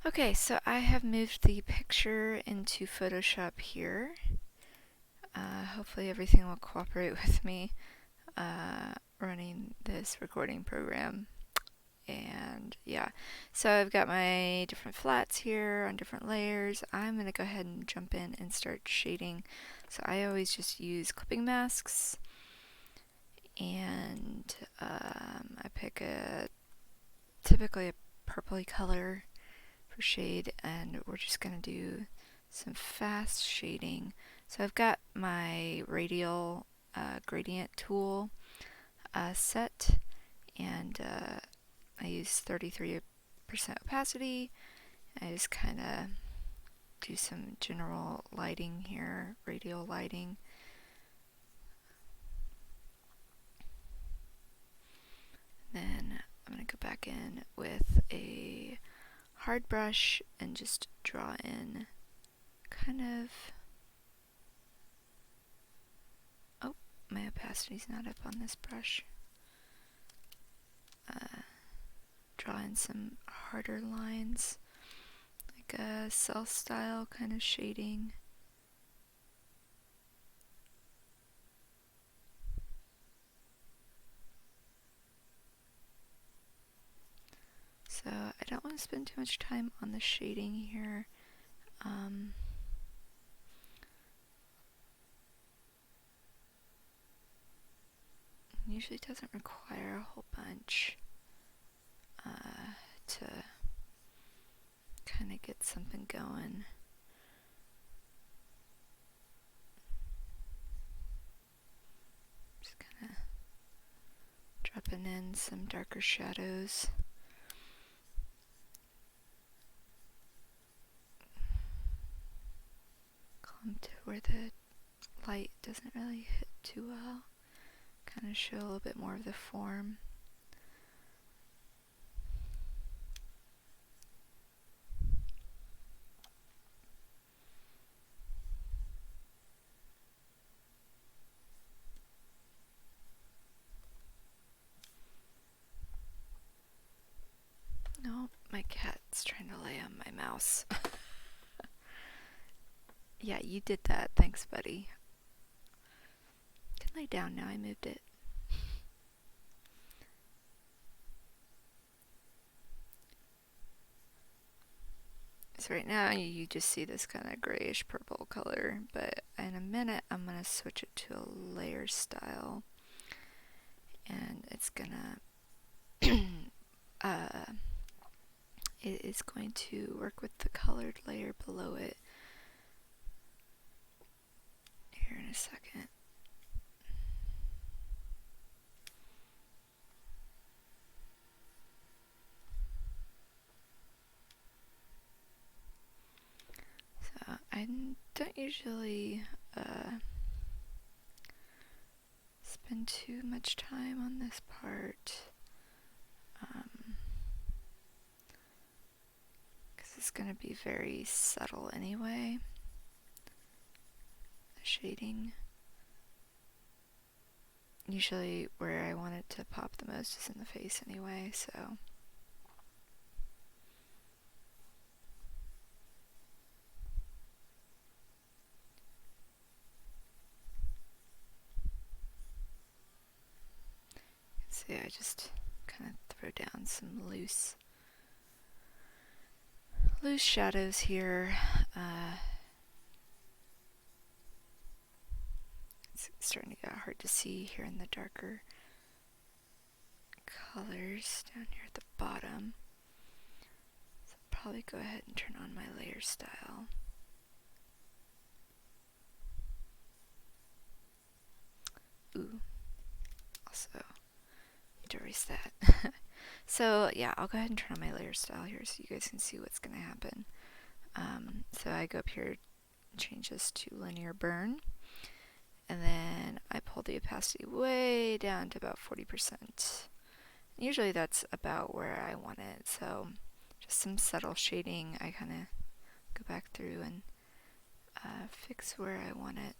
Okay, so I have moved the picture into Photoshop here. Hopefully everything will cooperate with me running this recording program. And yeah, so I've got my different flats here on different layers. I'm going to go ahead and jump in and start shading. So I always just use clipping masks, and I pick typically a purpley color for shade, and we're just going to do some fast shading. So I've got my radial gradient tool set, and I use 33% opacity. I just kind of do some general lighting here, radial lighting. Then I'm going to go back in with a hard brush and just draw in kind of, oh, my opacity's not up on this brush. Draw in some harder lines, like a cell style kind of shading. So I don't want to spend too much time on the shading here. Usually doesn't require a whole bunch to kind of get something going. Just kind of dropping in some darker shadows. Come to where the light doesn't really hit too well. Kind of show a little bit more of the form. No, my cat's trying to lay on my mouse. Yeah, you did that. Thanks, buddy. You can lay down now. I moved it. So right now you just see this kind of grayish purple color, but in a minute I'm going to switch it to a layer style, and it's gonna it is going to work with the colored layer below it here in a second. So I don't usually spend too much time on this part, because it's going to be very subtle anyway, the shading. Usually where I want it to pop the most is in the face anyway, so see, I just kind of throw down some loose shadows here. It's starting to get hard to see here in the darker colors down here at the bottom. So I'll probably go ahead and turn on my layer style. Ooh, also need to erase that. So yeah, I'll go ahead and turn on my layer style here so you guys can see what's going to happen. So I go up here, change this to linear burn, and then I pull the opacity way down to about 40%. Usually that's about where I want it, so just some subtle shading. I kind of go back through and fix where I want it.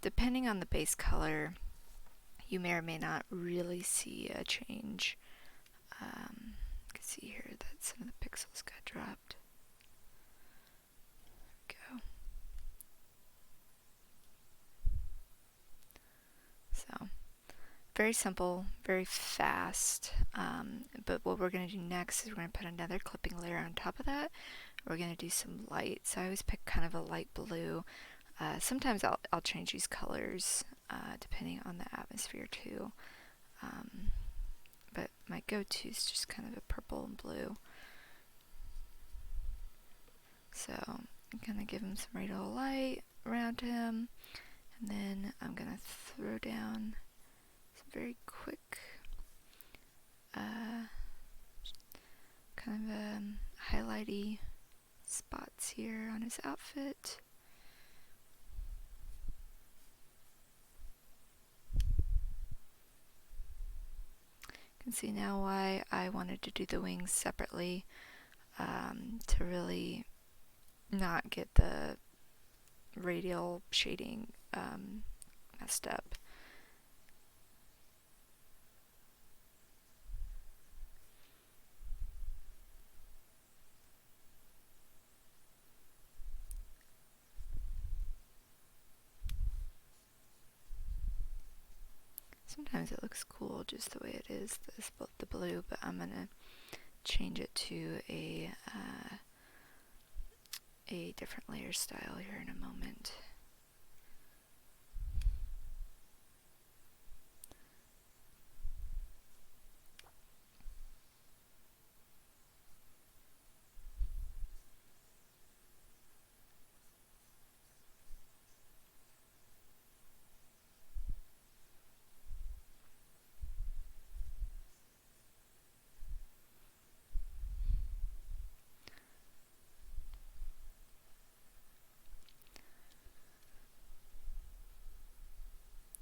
Depending on the base color, you may or may not really see a change. You can see here that some of the pixels got dropped. Go. So, very simple, very fast. But what we're going to do next is we're going to put another clipping layer on top of that. We're going to do some light. So I always pick kind of a light blue. Sometimes I'll change these colors depending on the atmosphere too. But my go-to is just kind of a purple and blue. So I'm going to give him some radial light around him. And then I'm going to throw down some very quick kind of highlighty spots here on his outfit. You can see now why I wanted to do the wings separately, to really not get the radial shading messed up. Sometimes it looks cool just the way it is, the blue, but I'm going to change it to a different layer style here in a moment.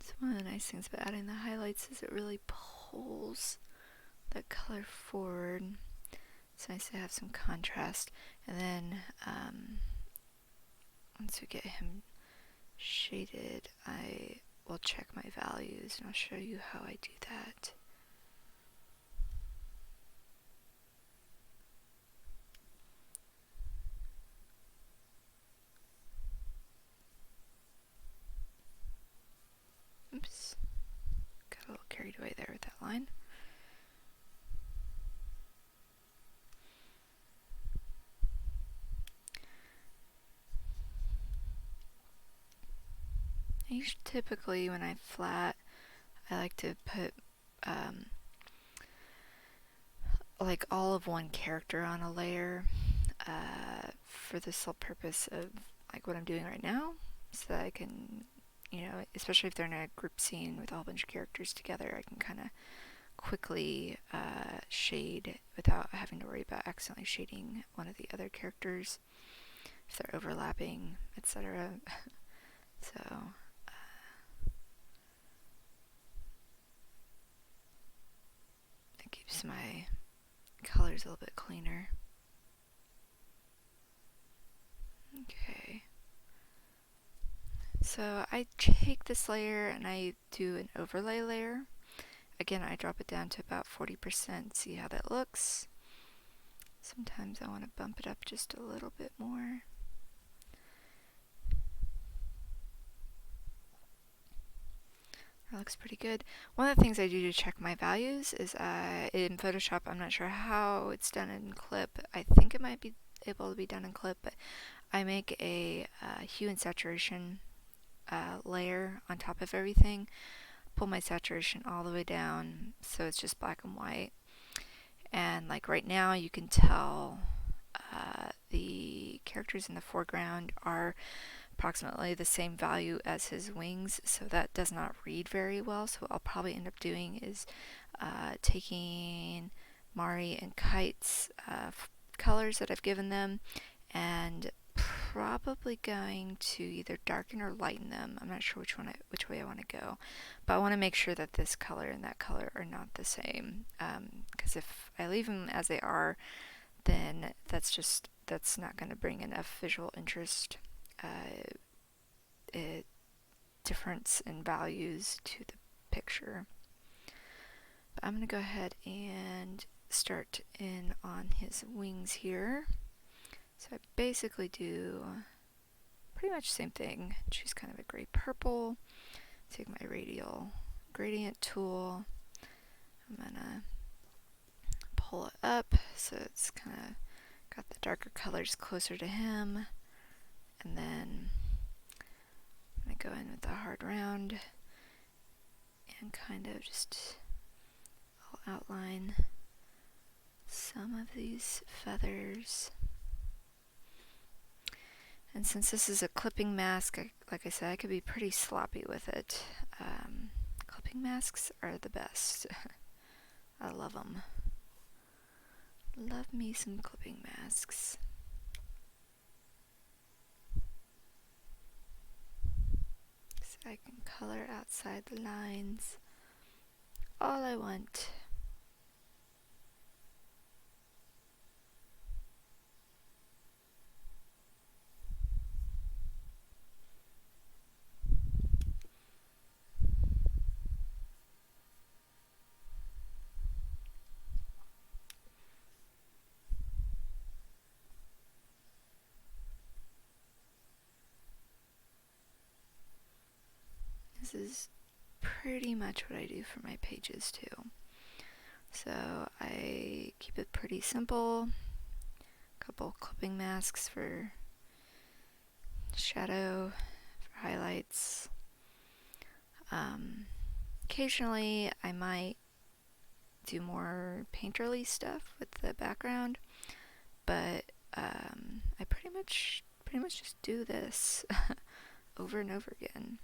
So one of the nice things about adding the highlights is it really pulls that color forward. It's nice to have some contrast. And then once we get him shaded, I will check my values and I'll show you how I do that. Oops, got a little carried away there with that line. Typically when I flat, I like to put like all of one character on a layer for the sole purpose of like what I'm doing right now, so that I can, especially if they're in a group scene with a whole bunch of characters together, I can kind of quickly shade without having to worry about accidentally shading one of the other characters if they're overlapping, etc. So it keeps my colors a little bit cleaner. Okay. So I take this layer and I do an overlay layer. Again, I drop it down to about 40%, see how that looks. Sometimes I want to bump it up just a little bit more. That looks pretty good. One of the things I do to check my values is in Photoshop, I'm not sure how it's done in Clip. I think it might be able to be done in Clip, but I make a hue and saturation layer on top of everything. Pull my saturation all the way down so it's just black and white. And like right now, you can tell the characters in the foreground are approximately the same value as his wings, so that does not read very well. So what I'll probably end up doing is taking Mari and Kite's colors that I've given them and probably going to either darken or lighten them. I'm not sure which way I want to go, but I want to make sure that this color and that color are not the same, because if I leave them as they are, then that's not going to bring enough visual interest, difference in values to the picture. But I'm going to go ahead and start in on his wings here. So I basically do pretty much the same thing. Choose kind of a gray purple. Take my radial gradient tool. I'm gonna pull it up so it's kind of got the darker colors closer to him. And then I'm gonna go in with the hard round and kind of just I'll outline some of these feathers. And since this is a clipping mask, like I said, I could be pretty sloppy with it. Clipping masks are the best. I love them. Love me some clipping masks. So I can color outside the lines all I want. This is pretty much what I do for my pages too. So I keep it pretty simple. Couple clipping masks for shadow, for highlights. Occasionally I might do more painterly stuff with the background, but I pretty much just do this over and over again.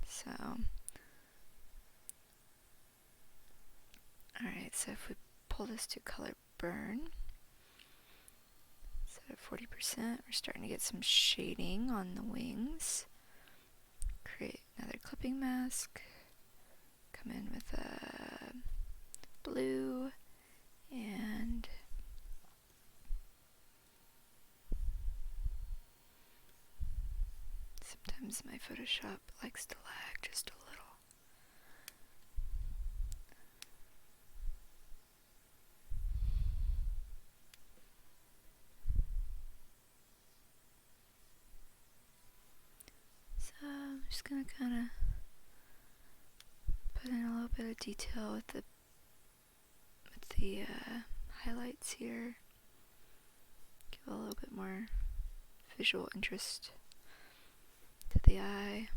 So, alright, so if we pull this to color burn, set at 40%, we're starting to get some shading on the wings. Create another clipping mask, come in with a blue, and sometimes my Photoshop likes to lag just a little. So I'm just gonna kind of put in a little bit of detail with the highlights here. Give a little bit more visual interest to the eye.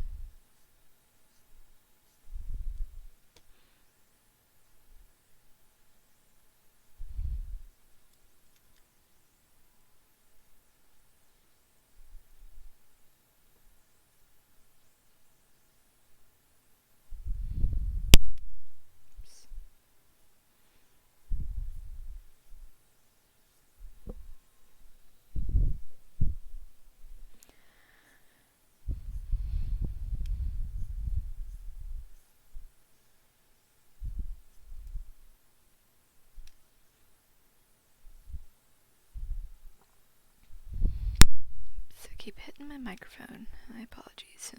So I keep hitting my microphone. My apologies.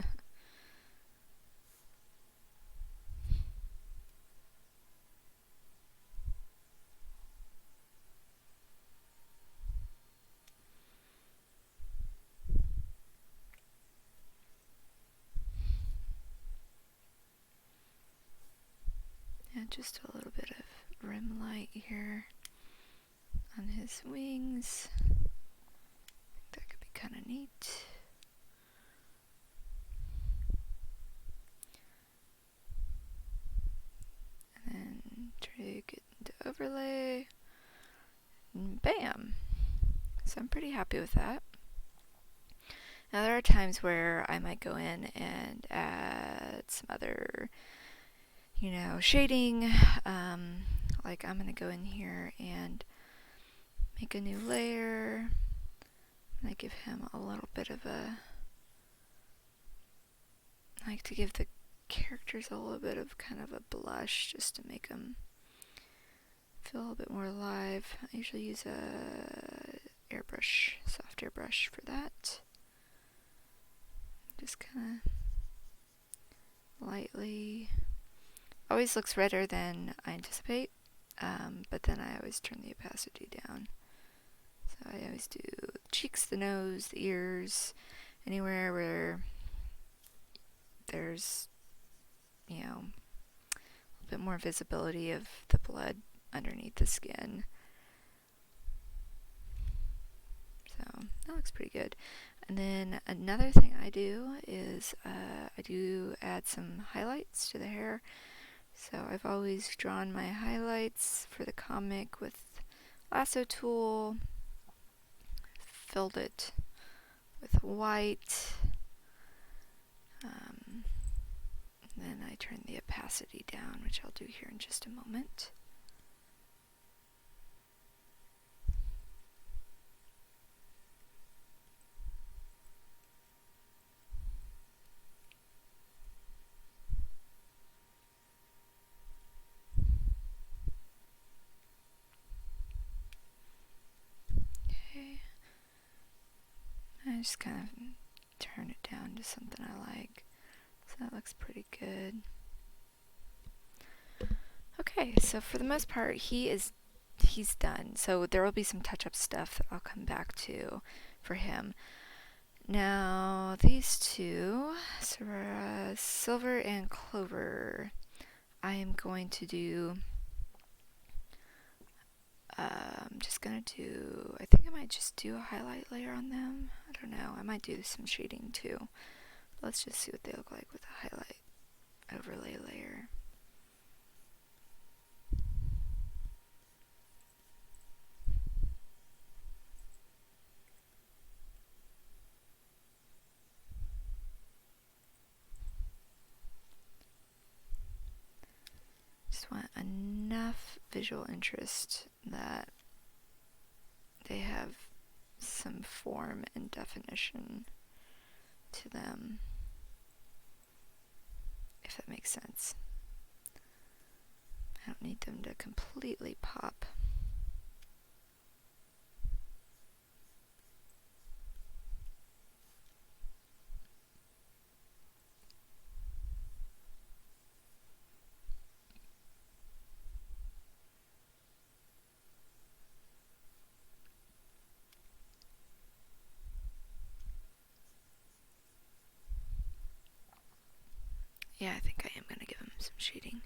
And just a little bit of rim light here on his wings. I think that could be kind of neat. And then try to get into overlay. And bam! So I'm pretty happy with that. Now there are times where I might go in and add some other, shading. Like I'm gonna go in here and make a new layer. And I give him a little bit of I like to give the characters a little bit of kind of a blush just to make them feel a little bit more alive. I usually use a airbrush, soft airbrush for that. Just kind of lightly. Always looks redder than I anticipate. but then I always turn the opacity down. So I always do the cheeks, the nose, the ears, anywhere where there's, you know, a bit more visibility of the blood underneath the skin. So that looks pretty good. And then another thing I do is I do add some highlights to the hair. So I've always drawn my highlights for the comic with lasso tool, filled it with white, then I turn the opacity down, which I'll do here in just a moment. Okay. I just kind of turn it down to something I like. So that looks pretty good. Okay, so for the most part, he's done. So there will be some touch-up stuff that I'll come back to for him. Now, these two, Silver and Clover, I am going to do, I'm just going to do, I think I might just do a highlight layer on them. I don't know, I might do some shading too. Let's just see what they look like with a highlight overlay layer. Just want enough visual interest that they have some form and definition to them, if that makes sense. I don't need them to completely pop. Yeah, I think I am going to give him some shading.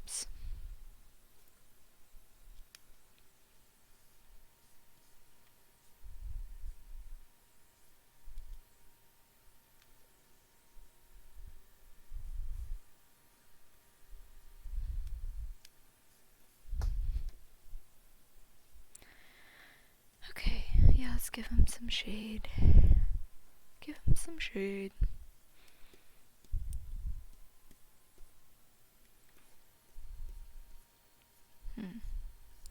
Oops. Okay, yeah, let's give him some shade. Give him some shade.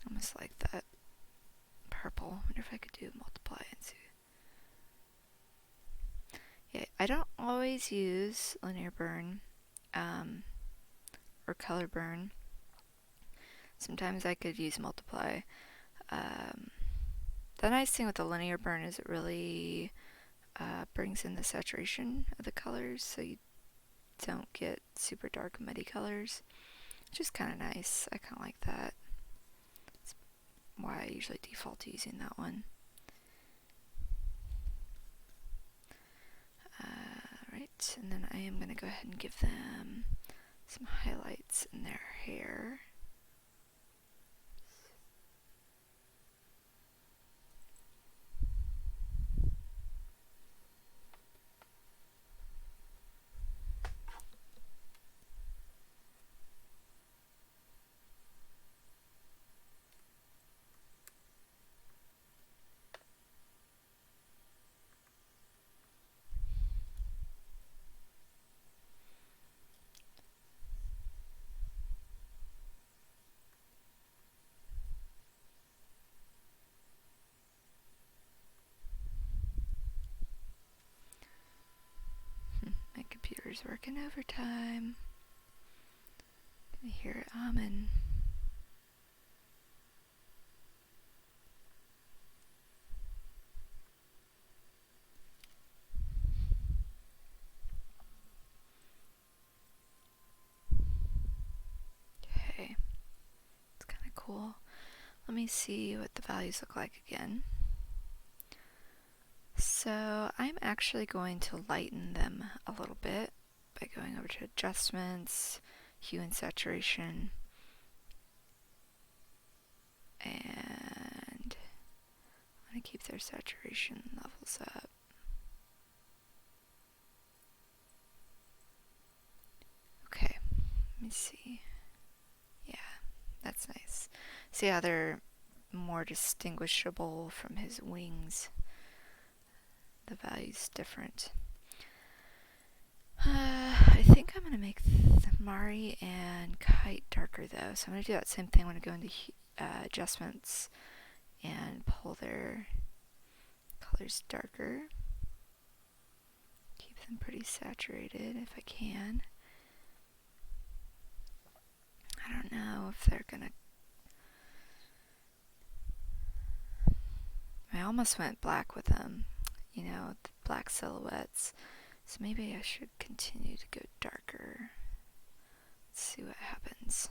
Almost like that purple. I wonder if I could do multiply and see. Yeah, I don't always use linear burn or color burn. Sometimes I could use multiply. The nice thing with the linear burn is it really brings in the saturation of the colors, so you don't get super dark muddy colors. It's just kind of nice. I kind of like that. That's why I usually default to using that one. Right, and then I am going to go ahead and give them some highlights in their hair. My computer's working overtime. Can you hear it humming? cool. Let me see what the values look like again. So I'm actually going to lighten them a little bit by going over to adjustments, hue and saturation, and I'm going to keep their saturation levels up. Okay, let me see. Yeah, that's nice. See how they're more distinguishable from his wings. The value's different. I think I'm going to make Mari and Kite darker though. So I'm going to do that same thing. I'm going to go into adjustments and pull their colors darker. Keep them pretty saturated if I can. I don't know if they're going to... I almost went black with them, you know, the black silhouettes. So maybe I should continue to go darker. Let's see what happens.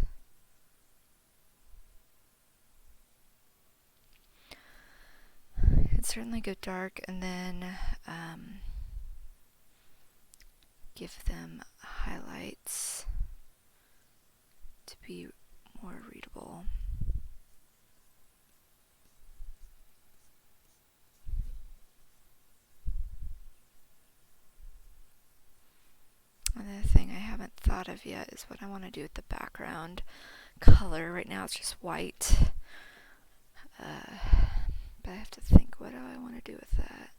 I'd certainly go dark and then give them highlights to be more readable. Another thing I haven't thought of yet is what I want to do with the background color. Right now it's just white. But I have to think, what do I want to do with that?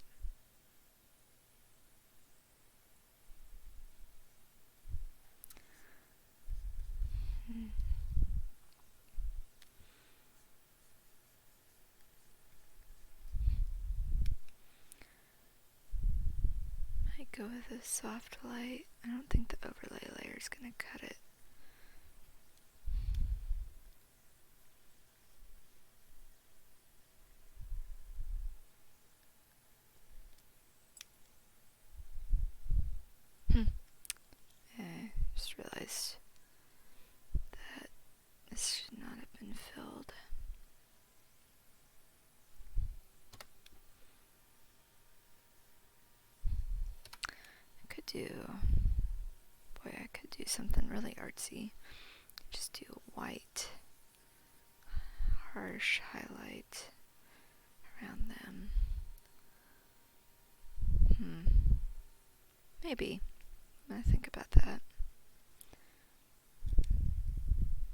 Might go with a soft light. I don't think the overlay layer is going to cut it. I just realized that this should not have been filled. I could do something really artsy. Just do a white, harsh highlight around them. Maybe. I'm gonna think about that. Let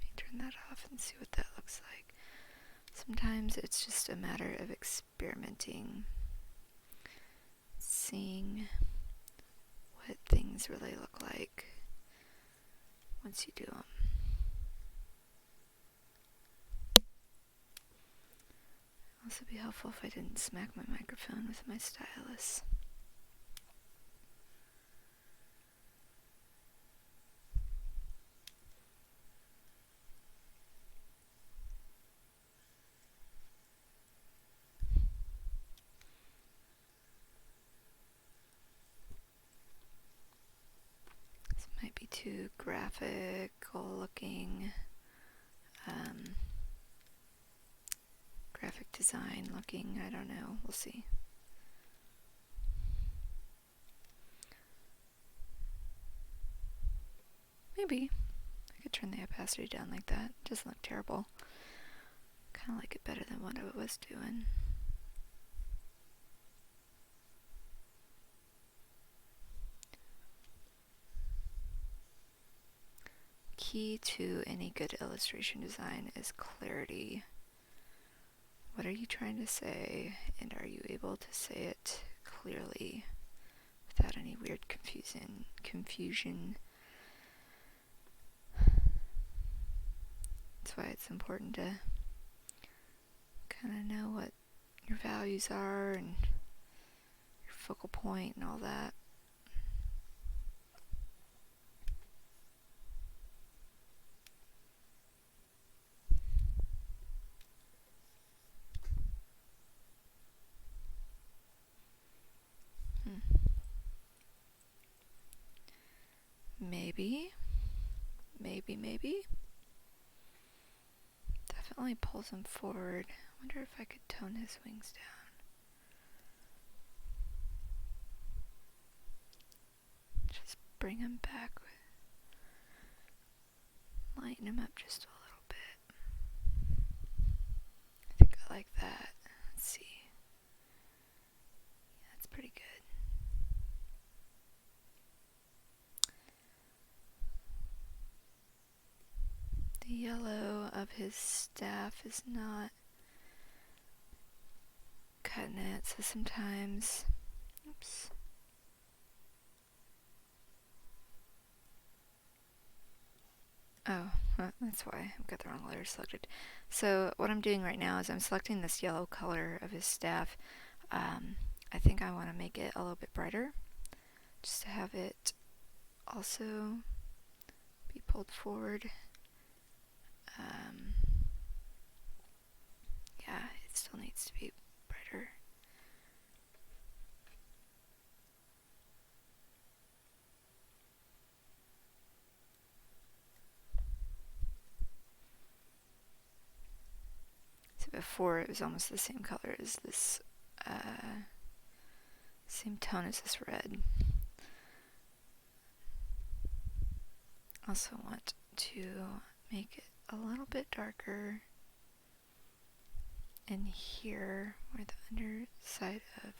me turn that off and see what that looks like. Sometimes it's just a matter of experimenting, seeing what things really look like once you do them. It'd also be helpful if I didn't smack my microphone with my stylus. This might be too graphical looking. Graphic design looking, I don't know, we'll see. Maybe I could turn the opacity down like that. It doesn't look terrible. Kind of like it better than what I was doing. Key to any good illustration design is clarity. What are you trying to say, and are you able to say it clearly without any weird confusion? That's why it's important to kind of know what your values are and your focal point and all that. Maybe. definitely pulls him forward. I wonder if I could tone his wings down. Just bring him back. Lighten him up just a little bit. I think I like that. Let's see. Yeah, that's pretty good. The yellow of his staff is not cutting it, so sometimes, oops. Oh, that's why I've got the wrong layer selected. So what I'm doing right now is I'm selecting this yellow color of his staff. I think I want to make it a little bit brighter, just to have it also be pulled forward. Yeah, it still needs to be brighter. So before it was almost the same color as this, same tone as this red. Also want to make it a little bit darker in here where the underside of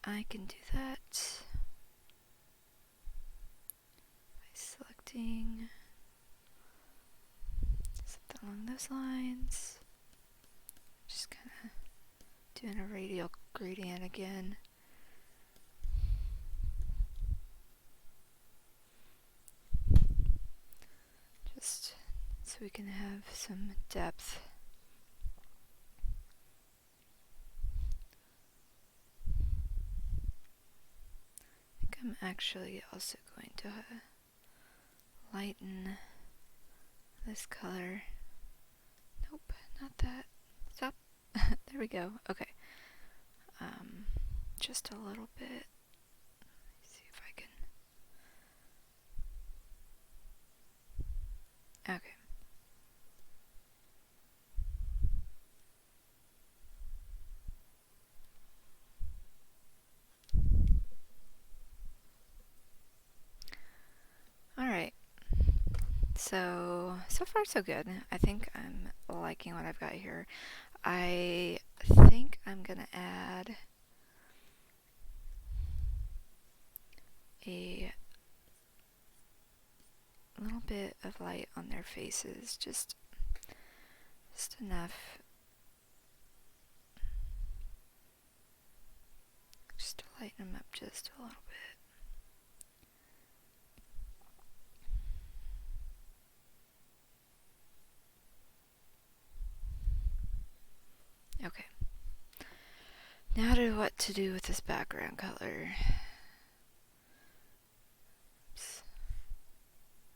I can do that by selecting something along those lines. Just kind of doing a radial gradient again. Just so we can have some depth. I think I'm actually also going to lighten this color. Nope, not that. Stop. There we go. Okay. Just a little bit. See if I can. Okay. Alright. So far so good. I think I'm liking what I've got here. I think I'm gonna add a little bit of light on their faces, just enough, just to lighten them up just a little bit. Okay. Now to what to do with this background color. Oops.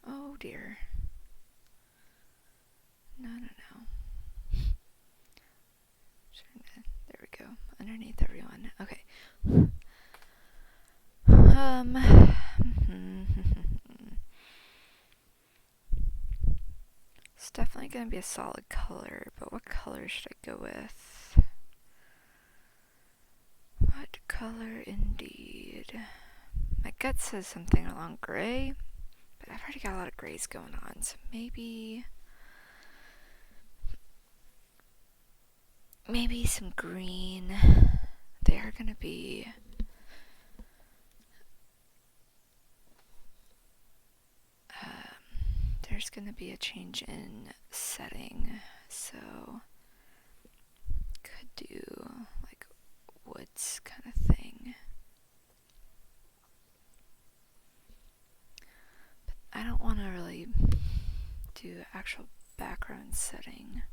Oh dear. No. There we go. Underneath everyone. Okay. It's definitely going to be a solid color, but what color should I go with? What color indeed? My gut says something along gray, but I've already got a lot of grays going on, so maybe some green. They are going to be there's going to be a change in setting, so could do like woods kind of thing. But I don't want to really do actual background setting.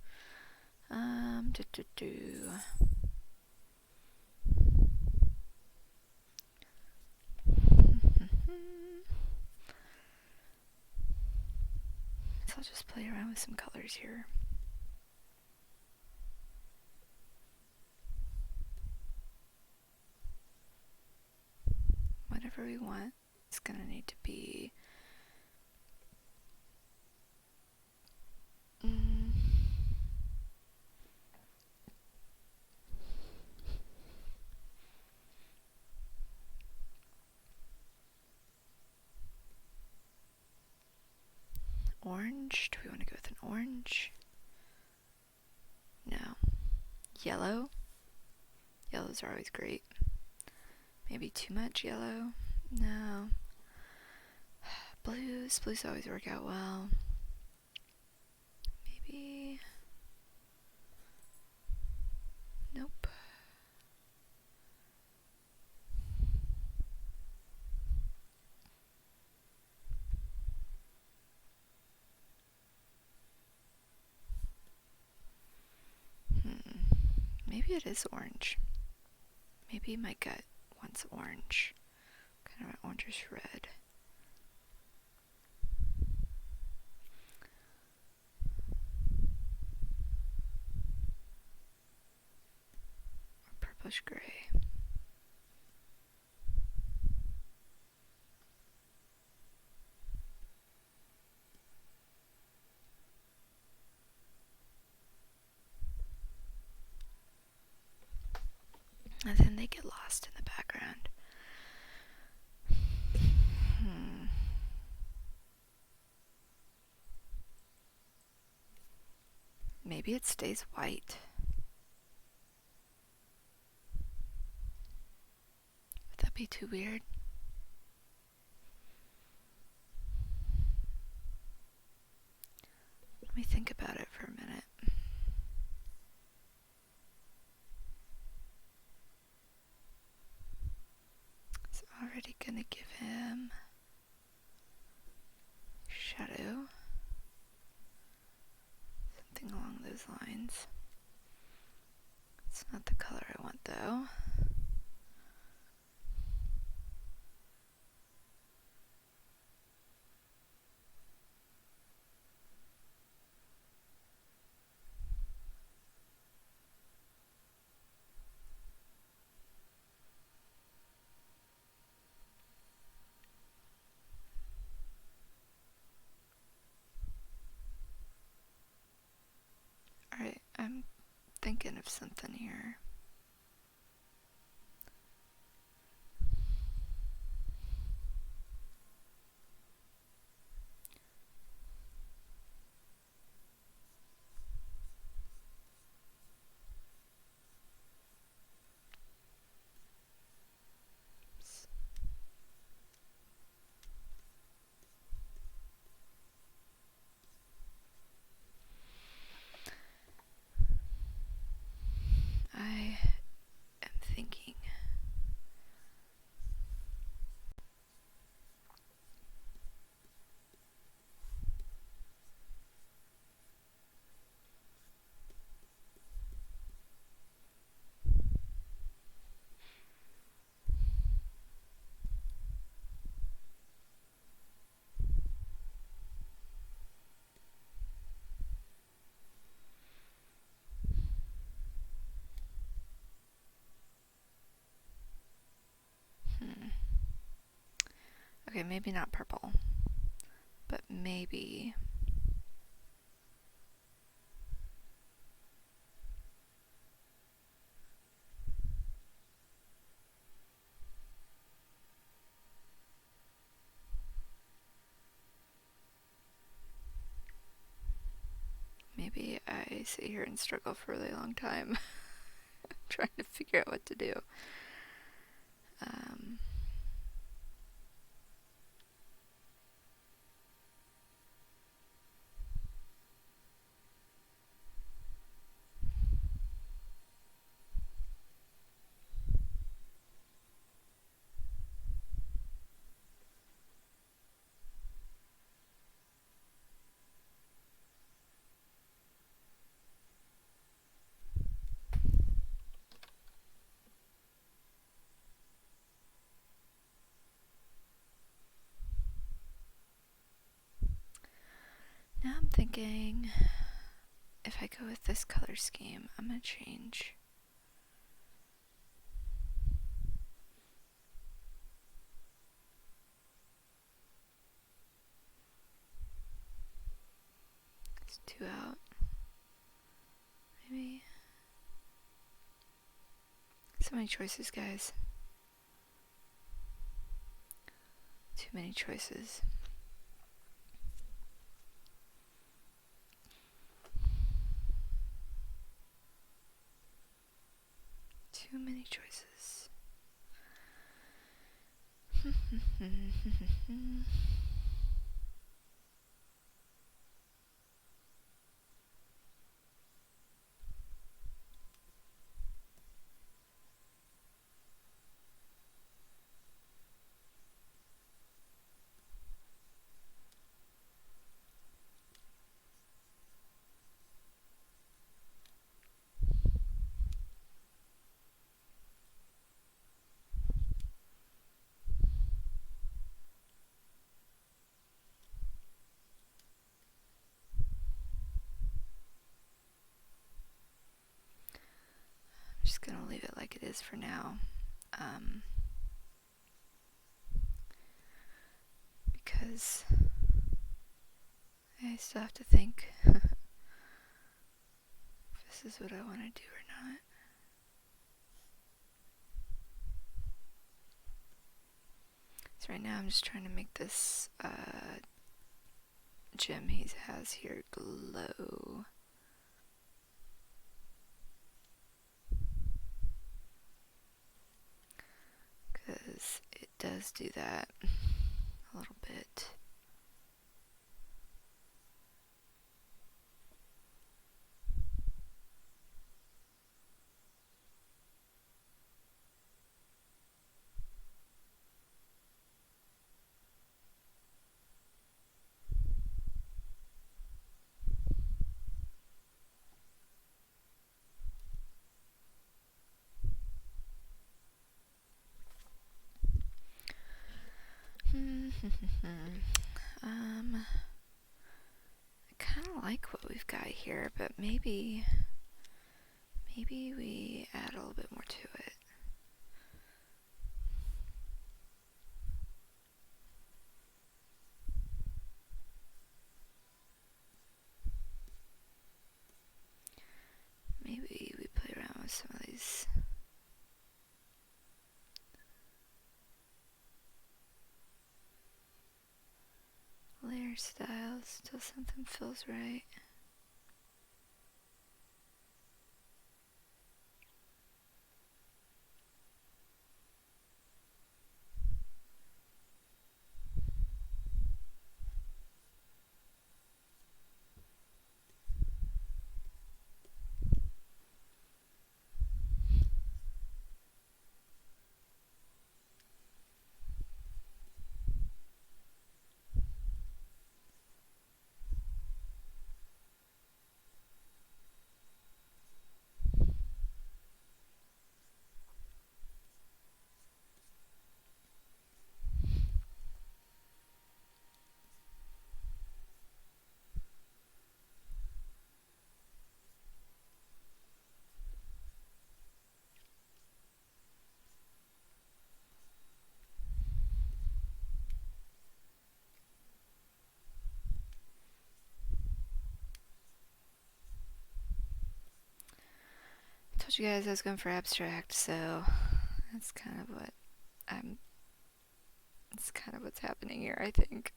So I'll just play around with some colors here. Whatever we want, it's gonna need to be orange. No. Yellow? Yellows are always great. Maybe too much yellow? No. Blues? Blues always work out well. Maybe... Nope. Maybe it is orange. Maybe my gut wants orange. Kind of an orangish red. Or purplish gray. And then they get lost in the background. Maybe it stays white. Would that be too weird? Let me think about it for a minute. So already gonna give him shadow. Something along those lines. It's not the color I want though. Alright, I'm thinking of something here. I am thinking. Okay, maybe not purple, but maybe... Maybe I sit here and struggle for a really long time trying to figure out what to do. Now I'm thinking, if I go with this color scheme, I'm going to change. It's 2 out. Maybe. So many choices, guys. Too many choices. Too many choices. I'm just gonna leave it like it is for now. Because I still have to think if this is what I want to do or not. So right now I'm just trying to make this gem he has here glow. Because it does do that a little bit. I kind of like what we've got here, but maybe we add a little bit more to it. Maybe we play around with some of these layer styles till something feels right. I told you guys I was going for abstract, so that's kind of what it's kind of what's happening here, I think.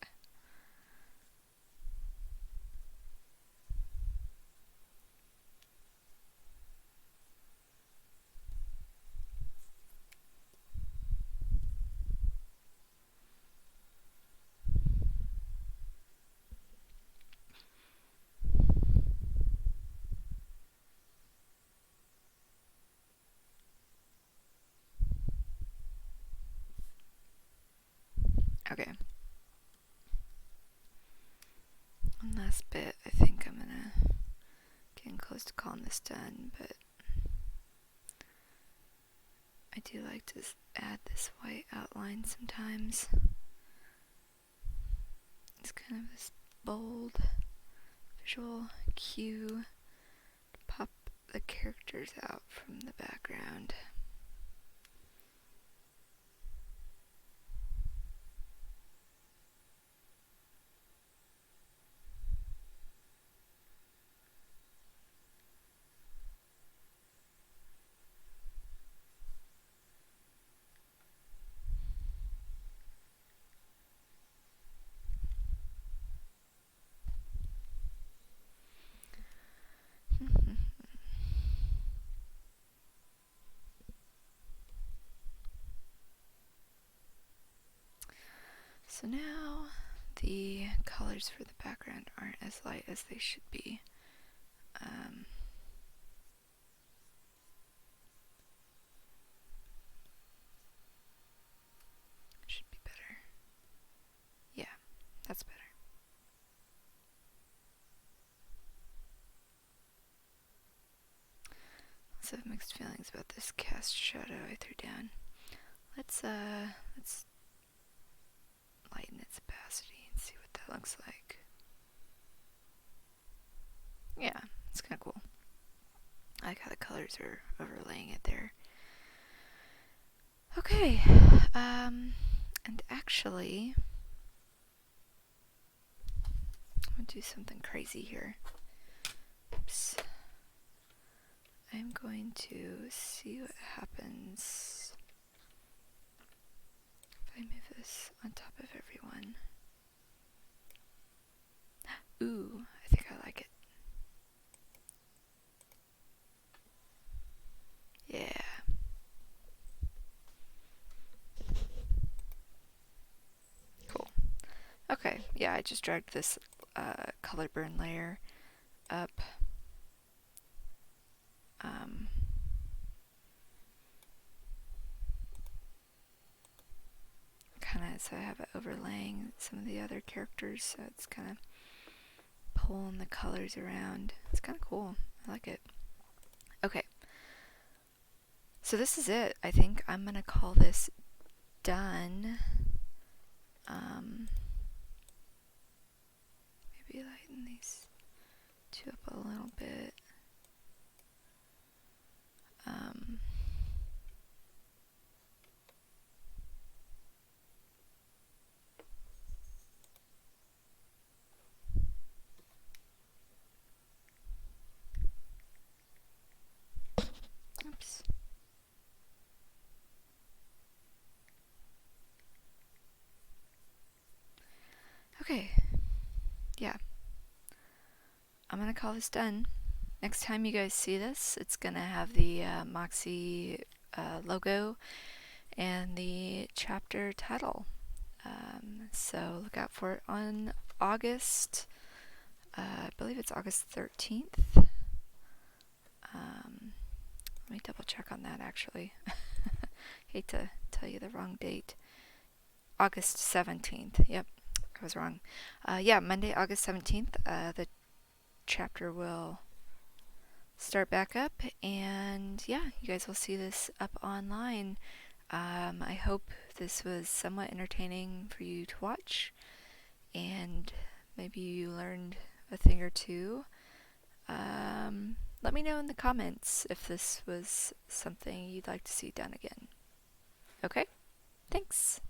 Okay. One last bit. I think I'm gonna getting close to calling this done, but I do like to add this white outline sometimes. It's kind of this bold visual cue to pop the characters out from the background. So now the colors for the background aren't as light as they should be. Should be better. Yeah, that's better. So I have mixed feelings about this cast shadow I threw down. Let's lighten its opacity and see what that looks like. Yeah, it's kind of cool. I like how the colors are overlaying it there. Okay, and actually, I'm gonna do something crazy here. Oops. I'm going to see what happens if I move this on top of everyone. Ooh, I think I like it. Yeah. Cool. Okay, yeah, I just dragged this color burn layer up. Kind of, so I have it overlaying some of the other characters, so it's kind of pulling the colors around. It's kind of cool. I like it. Okay. So this is it. I think I'm going to call this done. Maybe lighten these two up a little bit. Oops. Okay. Yeah. I'm going to call this done. Next time you guys see this, it's going to have the Moxie logo and the chapter title. So look out for it on August, I believe it's August 13th. Let me double check on that actually. Hate to tell you the wrong date. August 17th. Yep, I was wrong. Yeah, Monday, August 17th, the chapter will start back up, and yeah, you guys will see this up online. I hope this was somewhat entertaining for you to watch, and maybe you learned a thing or two. Let me know in the comments if this was something you'd like to see done again. Okay? Thanks.